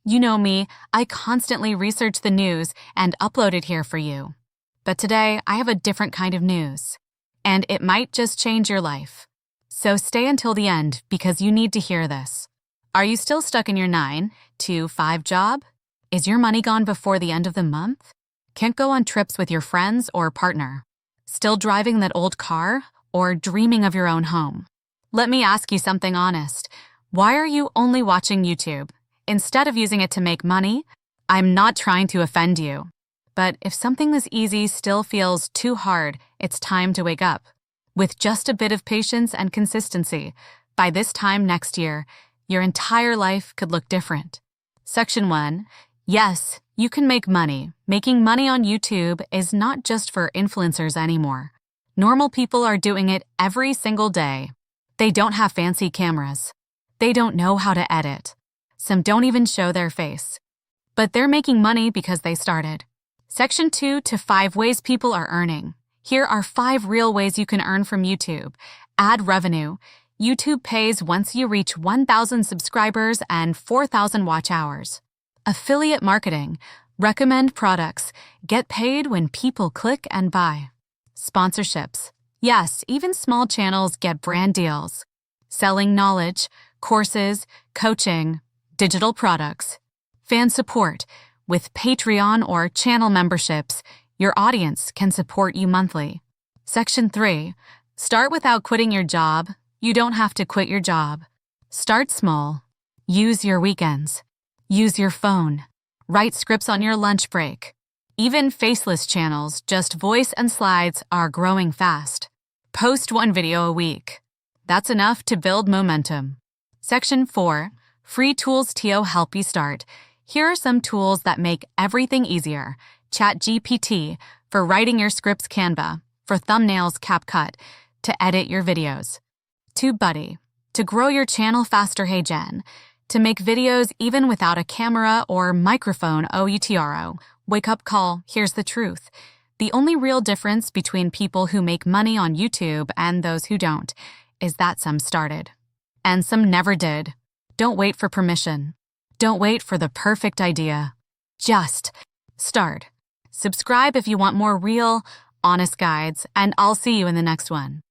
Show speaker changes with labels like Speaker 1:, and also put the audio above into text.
Speaker 1: You know me, I constantly research the news and upload it here for you. But today, I have a different kind of news. And it might just change your life. So stay until the end because you need to hear this. Are you still stuck in your 9 to 5 job? Is your money gone before the end of the month? Can't go on trips with your friends or partner? Still driving that old car or dreaming of your own home? Let me ask you something honest. Why are you only watching YouTube? Instead of using it to make money? I'm not trying to offend you. But if something this easy still feels too hard, it's time to wake up. With just a bit of patience and consistency, by this time next year, your entire life could look different. Section 1. Yes, you can make money. Making money on YouTube is not just for influencers anymore. Normal people are doing it every single day. They don't have fancy cameras. They don't know how to edit. Some don't even show their face. But they're making money because they started. Section 2 to 5 ways people are earning. Here are 5 real ways you can earn from YouTube. Ad revenue. YouTube pays once you reach 1,000 subscribers and 4,000 watch hours. Affiliate marketing. Recommend products. Get paid when people click and buy. Sponsorships. Yes, even small channels get brand deals. Selling knowledge, courses, coaching, digital products. Fan support. With Patreon or channel memberships, your audience can support you monthly. Section 3. Start without quitting your job. You don't have to quit your job. Start small. Use your weekends. Use your phone. Write scripts on your lunch break. Even faceless channels, just voice and slides, are growing fast. Post 1 video a week. That's enough to build momentum. Section 4. Free tools to help you start. Here are some tools that make everything easier. ChatGPT for writing your scripts, Canva for thumbnails, CapCut to edit your videos. TubeBuddy to grow your channel faster, Hey Jen, to make videos even without a camera or microphone, OUTRO. Wake up call, here's the truth. The only real difference between people who make money on YouTube and those who don't is that some started. And some never did. Don't wait for permission. Don't wait for the perfect idea. Just start. Subscribe if you want more real, honest guides, and I'll see you in the next one.